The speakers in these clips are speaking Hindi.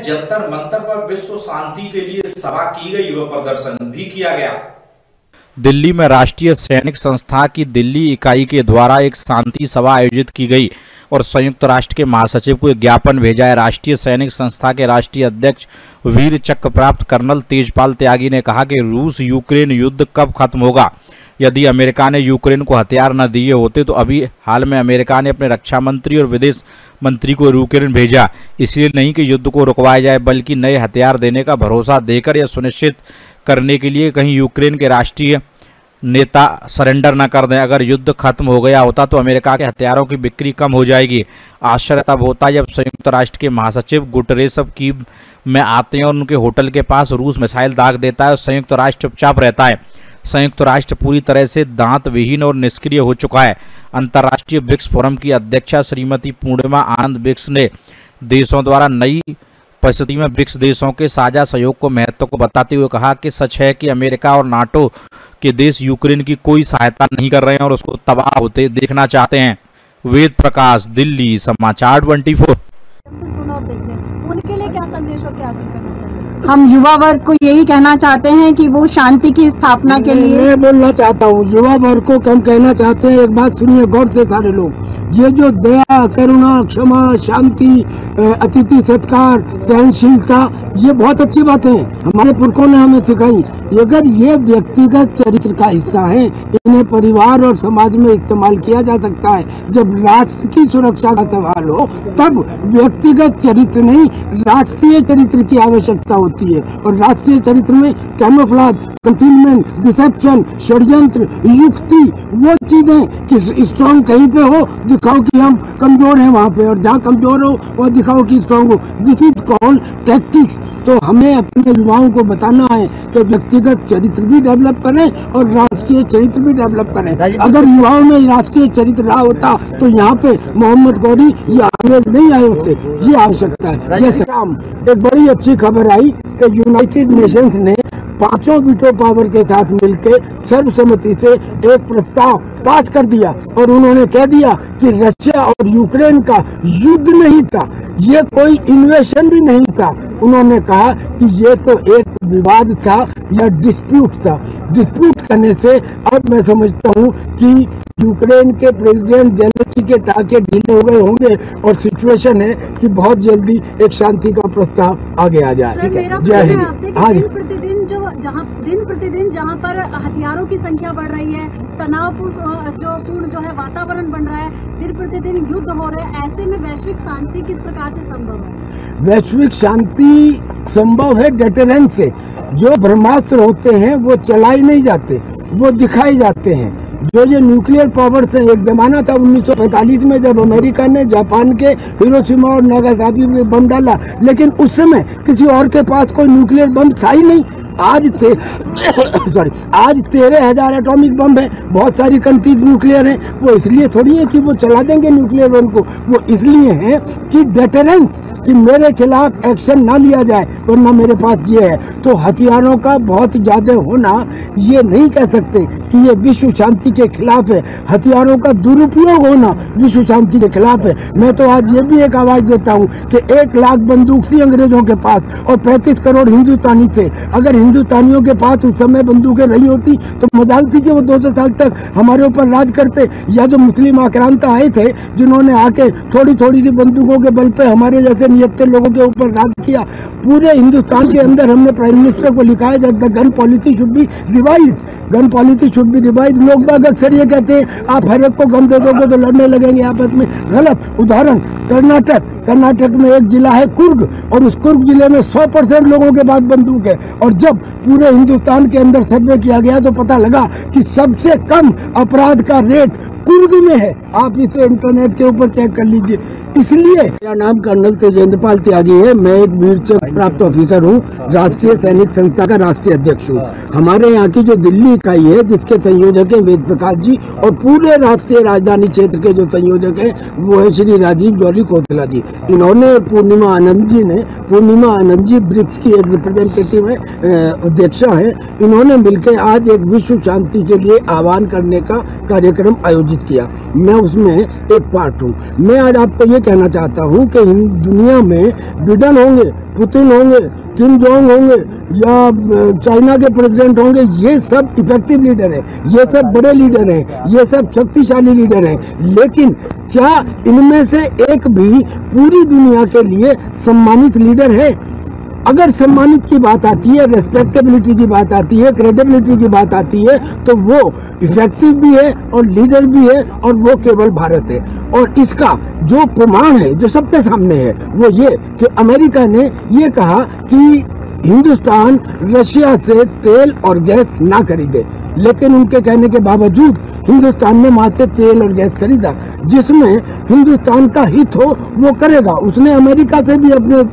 जंतर मंतर पर विश्व शांति के लिए सभा की गई व प्रदर्शन भी किया गया। दिल्ली में राष्ट्रीय सैनिक संस्था की दिल्ली इकाई के द्वारा एक शांति सभा आयोजित की गई और संयुक्त राष्ट्र के महासचिव को एक ज्ञापन भेजा है। राष्ट्रीय सैनिक संस्था के राष्ट्रीय अध्यक्ष वीर चक्र प्राप्त कर्नल तेजपाल त्यागी ने कहा कि रूस यूक्रेन युद्ध कब खत्म होगा। यदि अमेरिका ने यूक्रेन को हथियार न दिए होते तो अभी हाल में अमेरिका ने अपने रक्षा मंत्री और विदेश मंत्री को यूक्रेन भेजा, इसलिए नहीं कि युद्ध को रुकवाया जाए बल्कि नए हथियार देने का भरोसा देकर यह सुनिश्चित करने के लिए कहीं यूक्रेन के राष्ट्रीय नेता सरेंडर न कर दें। अगर युद्ध खत्म हो गया होता तो अमेरिका के हथियारों की बिक्री कम हो जाएगी। आश्चर्य तब होता है जब संयुक्त राष्ट्र के महासचिव गुटरेस कीव में आते हैं और उनके होटल के पास रूस मिसाइल दाग देता है और संयुक्त राष्ट्र चुपचाप रहता है। संयुक्त राष्ट्र पूरी तरह से दांत विहीन और निष्क्रिय हो चुका है। अंतर्राष्ट्रीय ब्रिक्स फोरम की अध्यक्षा श्रीमती पूर्णिमा आनंद ब्रिक्स ने देशों द्वारा नई परिस्थिति में ब्रिक्स देशों के साझा सहयोग को महत्व को बताते हुए कहा कि सच है कि अमेरिका और नाटो के देश यूक्रेन की कोई सहायता नहीं कर रहे हैं और उसको तबाह होते देखना चाहते हैं। वेद प्रकाश, दिल्ली समाचार 24। उनके लिए क्या संदेश और क्या करना चाहिए? हम युवा वर्ग को यही कहना चाहते हैं कि वो शांति की स्थापना के लिए मैं बोलना चाहता हूँ युवा वर्ग को हम कहना चाहते हैं, एक बात सुनिए गौर से सारे लोग। ये जो दया, करुणा, क्षमा, शांति, अतिथि सत्कार, सहनशीलता, ये बहुत अच्छी बातें हैं, हमारे पुरखों ने हमें सिखाई। अगर ये व्यक्तिगत चरित्र का हिस्सा है, इन्हें परिवार और समाज में इस्तेमाल किया जा सकता है। जब राष्ट्र की सुरक्षा का सवाल हो तब व्यक्तिगत चरित्र नहीं, राष्ट्रीय चरित्र की आवश्यकता होती है। और राष्ट्रीय चरित्र में कैमोफ्लेज, कंसीलमेंट, डिसेप्शन, षड्यंत्र, युक्ति, वो चीजें कि स्ट्रॉन्ग कहीं पे हो दिखाओ कि हम कमजोर हैं वहाँ पे, और जहाँ कमजोर हो वो दिखाओ कि स्ट्रॉन्ग हो। This is called tactics. तो हमें अपने युवाओं को बताना है कि व्यक्तिगत चरित्र भी डेवलप करें और राष्ट्रीय चरित्र भी डेवलप करें। अगर युवाओं में राष्ट्रीय चरित्र रहा होता तो यहाँ पे मोहम्मद गौरी या अंग्रेज नहीं आए होते। ये आवश्यकता है। जैसे एक बड़ी अच्छी खबर आई कि यूनाइटेड नेशंस ने 5 वीटो पावर के साथ मिलकर सर्वसम्मति से एक प्रस्ताव पास कर दिया और उन्होंने कह दिया कि रशिया और यूक्रेन का युद्ध नहीं था, ये कोई इन्वेशन भी नहीं था। उन्होंने कहा कि ये तो एक विवाद था या डिस्प्यूट था। डिस्प्यूट करने से अब मैं समझता हूँ कि यूक्रेन के प्रेसिडेंट जेलेंस्की के टाके ढीले हो गए होंगे और सिचुएशन है कि बहुत जल्दी एक शांति का प्रस्ताव आगे आ जाए। जय हिंद। हाँ जी, दिन प्रतिदिन जहाँ पर हथियारों की संख्या बढ़ रही है, तनावपूर्ण जो है वातावरण बन रहा है, दिन प्रतिदिन युद्ध हो रहे हैं, ऐसे में वैश्विक शांति किस प्रकार से संभव है? वैश्विक शांति संभव है डेटरेंस से। जो ब्रह्मास्त्र होते हैं वो चलाए नहीं जाते, वो दिखाए जाते हैं। जो ये न्यूक्लियर पावर से एक जमाना था 1945 में जब अमेरिका ने जापान के हिरोशिमा और नागासाकी में बम डाला, लेकिन उस समय किसी और के पास कोई न्यूक्लियर बम था ही नहीं। आज 13,000 एटॉमिक बम है, बहुत सारी कंट्रीज न्यूक्लियर हैं। वो इसलिए थोड़ी है कि वो चला देंगे न्यूक्लियर बम को, वो इसलिए है कि डेटरेंस, कि मेरे खिलाफ एक्शन ना लिया जाए वरना मेरे पास ये है। तो हथियारों का बहुत ज्यादा होना ये नहीं कह सकते कि ये विश्व शांति के खिलाफ है। हथियारों का दुरुपयोग होना विश्व शांति के खिलाफ है। मैं तो आज ये भी एक आवाज देता हूँ कि 1 लाख बंदूक थी अंग्रेजों के पास और 35 करोड़ हिंदुस्तानी थे। अगर हिंदुस्तानियों के पास उस समय बंदूकें नहीं होती तो मजाल थी कि वो 200 साल तक हमारे ऊपर राज करते। या जो मुस्लिम आक्रांता आए थे जिन्होंने आके थोड़ी थोड़ी सी बंदूकों के बल पे हमारे जैसे नियत्ते लोगों के ऊपर राज किया। पूरे हिंदुस्तान के अंदर हमने प्राइम मिनिस्टर को लिखा है that the gun policy should be revised, gun policy should be revised. लोग बाग अक्सर ये कहते हैं आप हर एक को गन दे दोगे तो लड़ने लगेंगे आपस में। गलत। उदाहरण कर्नाटक में एक जिला है कुर्ग और उस कुर्ग जिले में 100% लोगों के पास बंदूक है। और जब पूरे हिंदुस्तान के अंदर सर्वे किया गया तो पता लगा कि सबसे कम अपराध का रेट कुर्ग में है। आप इसे इंटरनेट के ऊपर चेक कर लीजिए। इसलिए मेरा नाम कर्नल तेजेंद्रपाल त्यागी है। मैं एक वीर चक्र प्राप्त ऑफिसर हूँ, राष्ट्रीय सैनिक संस्था का राष्ट्रीय अध्यक्ष हूँ। हमारे यहाँ की जो दिल्ली इकाई है जिसके संयोजक हैं वेद प्रकाश जी और पूरे राष्ट्रीय राजधानी क्षेत्र के जो संयोजक हैं वो है श्री राजीव जौली कोतला जी। इन्होंने पूर्णिमा आनंद जी ब्रिक्स की एक रिप्रेजेंटेटिव है, अध्यक्षा है। इन्होंने मिलकर आज एक विश्व शांति के लिए आह्वान करने का कार्यक्रम आयोजित किया। मैं उसमें एक पार्ट हूँ। मैं आज आपको ये कहना चाहता हूँ कि दुनिया में बिडेन होंगे, पुतिन होंगे, किम जोंग होंगे या चाइना के प्रेसिडेंट होंगे, ये सब इफेक्टिव लीडर हैं, ये सब बड़े लीडर हैं, ये सब शक्तिशाली लीडर हैं। लेकिन क्या इनमें से एक भी पूरी दुनिया के लिए सम्मानित लीडर है? अगर सम्मानित की बात आती है, रेस्पेक्टेबिलिटी की बात आती है, क्रेडिबिलिटी की बात आती है, तो वो इफेक्टिव भी है और लीडर भी है, और वो केवल भारत है। और इसका जो प्रमाण है, जो सबके सामने है, वो ये कि अमेरिका ने ये कहा कि हिंदुस्तान रशिया से तेल और गैस ना खरीदे, लेकिन उनके कहने के बावजूद हिंदुस्तान ने वहां से तेल और गैस खरीदा। जिसमें हिंदुस्तान का हित हो वो करेगा। उसने अमेरिका से भी अपने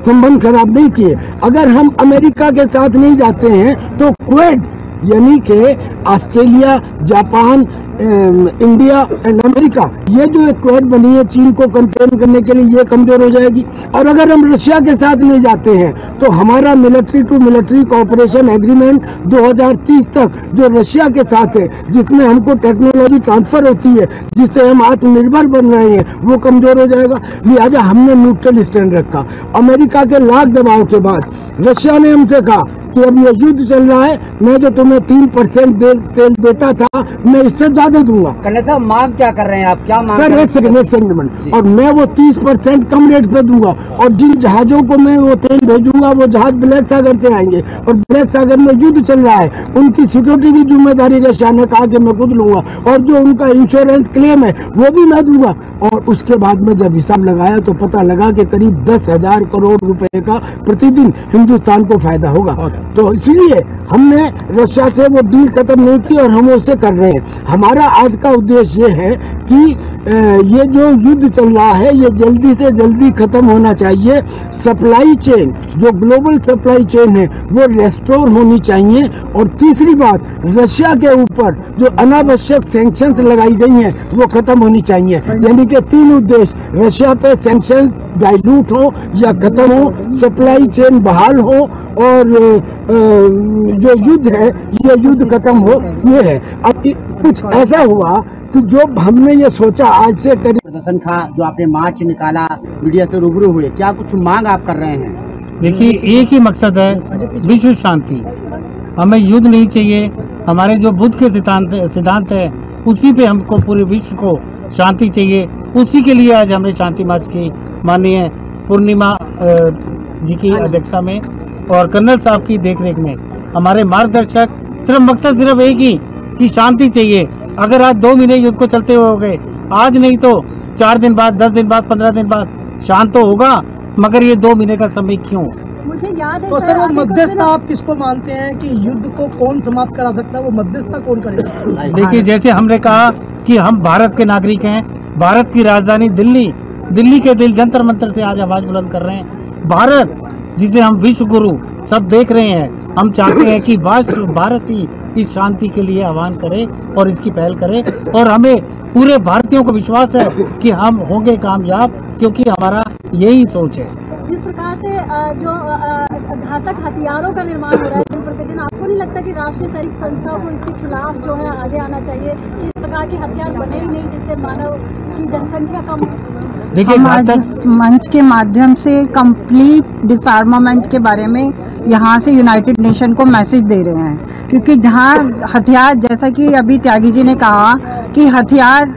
संबंध खराब नहीं किए। अगर हम अमेरिका के साथ नहीं जाते हैं तो क्वेड यानी कि Australia, Japan, India and America, ये जो एक क्वेड बनी है चीन को कंटेन करने के लिए, ये कमजोर हो जाएगी। और अगर हम रशिया के साथ नहीं जाते हैं तो हमारा military to military cooperation agreement 2030 तक जो रशिया के साथ है, जिसमें हमको टेक्नोलॉजी ट्रांसफर होती है, जिससे हम आत्मनिर्भर बन रहे हैं, वो कमजोर हो जाएगा। लिहाजा हमने न्यूट्रल स्टैंड रखा। अमेरिका के लाख दबाव के बाद रशिया ने हमसे कहा कि अब ये युद्ध चल रहा है, मैं जो तुम्हें 3% तेल देता था, मैं इससे ज्यादा दूंगा। कन्हैया साहब, मांग क्या कर रहे हैं आप? क्या मांग सर, एक सेकंड, और मैं वो 30% कम रेट पे दूंगा। और जिन जहाजों को मैं वो तेल भेजूंगा, वो जहाज ब्लैक सागर से आएंगे, और ब्लैक सागर में युद्ध चल रहा है, उनकी सिक्योरिटी की जिम्मेदारी रशिया ने कहा कि मैं खुद लूंगा, और जो उनका इंश्योरेंस क्लेम है वो भी मैं दूंगा। और उसके बाद में जब हिसाब लगाया तो पता लगा कि करीब 10,000 करोड़ रुपए का प्रतिदिन हिंदुस्तान को फायदा होगा। तो इसलिए हमने रशिया से वो डील खत्म नहीं की और हम उससे कर रहे हैं। हमारा आज का उद्देश्य ये है कि ये जो युद्ध चल रहा है ये जल्दी से जल्दी खत्म होना चाहिए। सप्लाई चेन, जो ग्लोबल सप्लाई चेन है, वो रेस्टोर होनी चाहिए। और तीसरी बात, रशिया के ऊपर जो अनावश्यक सैंक्शंस लगाई गई हैं वो खत्म होनी चाहिए। यानी कि 3 उद्देश्य, रशिया पे सैंक्शंस डाइल्यूट हो या खत्म हो, सप्लाई चेन बहाल हो, और जो युद्ध है ये युद्ध खत्म हो, ये है। अब कुछ ऐसा हुआ कि जो हमने ये सोचा आज से करीब प्रदर्शन था, जो आपने मार्च निकाला, मीडिया से रूबरू हुए, क्या कुछ मांग आप कर रहे हैं? देखिए, एक ही मकसद है, विश्व शांति। हमें युद्ध नहीं चाहिए। हमारे जो बुद्ध के सिद्धांत है उसी पे हमको पूरे विश्व को शांति चाहिए। उसी के लिए आज हमने शांति मार्च की, माननीय पूर्णिमा जी की अध्यक्षता में और कर्नल साहब की देखरेख में हमारे मार्गदर्शक, सिर्फ मकसद सिर्फ एक ही कि शांति चाहिए। अगर आज 2 महीने युद्ध को चलते हुए हो गए, आज नहीं तो 4 दिन बाद, 10 दिन बाद, 15 दिन बाद शांत तो होगा, मगर ये 2 महीने का समय क्यों? मुझे याद है तो सर, वो मध्यस्थता आप किसको मानते हैं कि युद्ध को कौन समाप्त करा सकता है? वो मध्यस्थता कौन करेगा? देखिए, जैसे हमने कहा कि हम भारत के नागरिक हैं, भारत की राजधानी दिल्ली के दिल जंतर मंतर से आज आवाज बुलंद कर रहे हैं। भारत जिसे हम विश्व गुरु सब देख रहे हैं, हम चाहते हैं कि भारत ही इस शांति के लिए आह्वान करे और इसकी पहल करे। और हमें पूरे भारतीयों को विश्वास है कि हम होंगे कामयाब, क्योंकि हमारा यही सोच है। जिस प्रकार से जो घातक हथियारों का निर्माण हो रहा है दिन प्रतिदिन, आपको नहीं लगता कि राष्ट्रीय सैनिक संस्था को इसके खिलाफ जो है आगे आना चाहिए? इस प्रकार के हथियार बने ही नहीं जिससे मानव की जनसंख्या कम। देखिए, हम आज इस मंच के माध्यम से कंप्लीट डिसआर्मामेंट के बारे में यहाँ से यूनाइटेड नेशन को मैसेज दे रहे हैं, क्योंकि जहाँ हथियार, जैसा कि अभी त्यागी जी ने कहा कि हथियार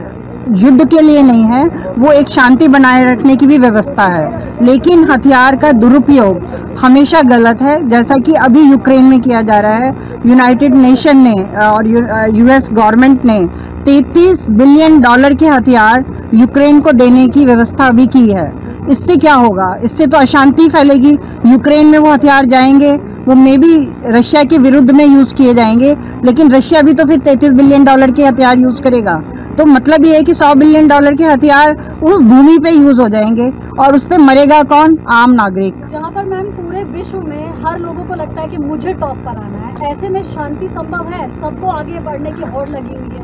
युद्ध के लिए नहीं है, वो एक शांति बनाए रखने की भी व्यवस्था है, लेकिन हथियार का दुरुपयोग हमेशा गलत है, जैसा कि अभी यूक्रेन में किया जा रहा है। यूनाइटेड नेशन ने और यूएस गवर्नमेंट ने $33 बिलियन के हथियार यूक्रेन को देने की व्यवस्था अभी की है। इससे क्या होगा? इससे तो अशांति फैलेगी। यूक्रेन में वो हथियार जाएंगे, वो मे बी रशिया के विरुद्ध में यूज़ किए जाएंगे, लेकिन रशिया भी तो फिर $33 बिलियन के हथियार यूज़ करेगा। तो मतलब ये है कि $100 बिलियन के हथियार उस भूमि पे यूज़ हो जाएंगे, और उस पे मरेगा कौन? आम नागरिक। जहाँ पर मैम पूरे विश्व में हर लोगों को लगता है कि मुझे टॉप पर आना है, ऐसे में शांति संभव है? सबको आगे बढ़ने की होड़ लगी हुई है।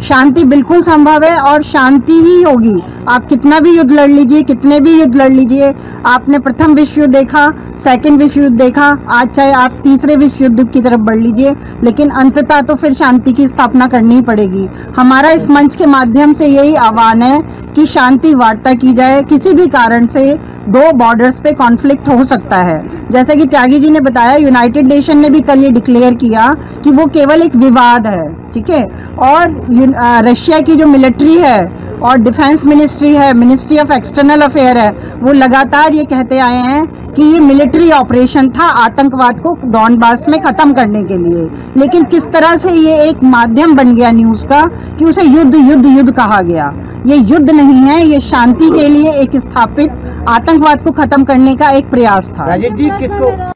शांति बिल्कुल संभव है और शांति ही होगी। आप कितना भी युद्ध लड़ लीजिए, कितने भी युद्ध लड़ लीजिए, आपने प्रथम विश्व युद्ध देखा, सेकंड विश्व युद्ध देखा, आज चाहे आप तीसरे विश्व युद्ध की तरफ बढ़ लीजिए, लेकिन अंततः तो फिर शांति की स्थापना करनी ही पड़ेगी। हमारा इस मंच के माध्यम से यही आह्वान है कि शांति वार्ता की जाए। किसी भी कारण से दो बॉर्डर्स पे कॉन्फ्लिक्ट हो सकता है। जैसे कि त्यागी जी ने बताया, यूनाइटेड नेशन ने भी कल ये डिक्लेयर किया कि वो केवल एक विवाद है, ठीक है। और रशिया की जो मिलिट्री है और डिफेंस मिनिस्ट्री है, मिनिस्ट्री ऑफ एक्सटर्नल अफेयर है, वो लगातार ये कहते आए हैं कि ये मिलिट्री ऑपरेशन था आतंकवाद को डॉनबास में खत्म करने के लिए। लेकिन किस तरह से ये एक माध्यम बन गया न्यूज़ का कि उसे युद्ध युद्ध युद्ध कहा गया। ये युद्ध नहीं है, ये शांति के लिए एक स्थापित आतंकवाद को खत्म करने का एक प्रयास था। राजेश जी, किसको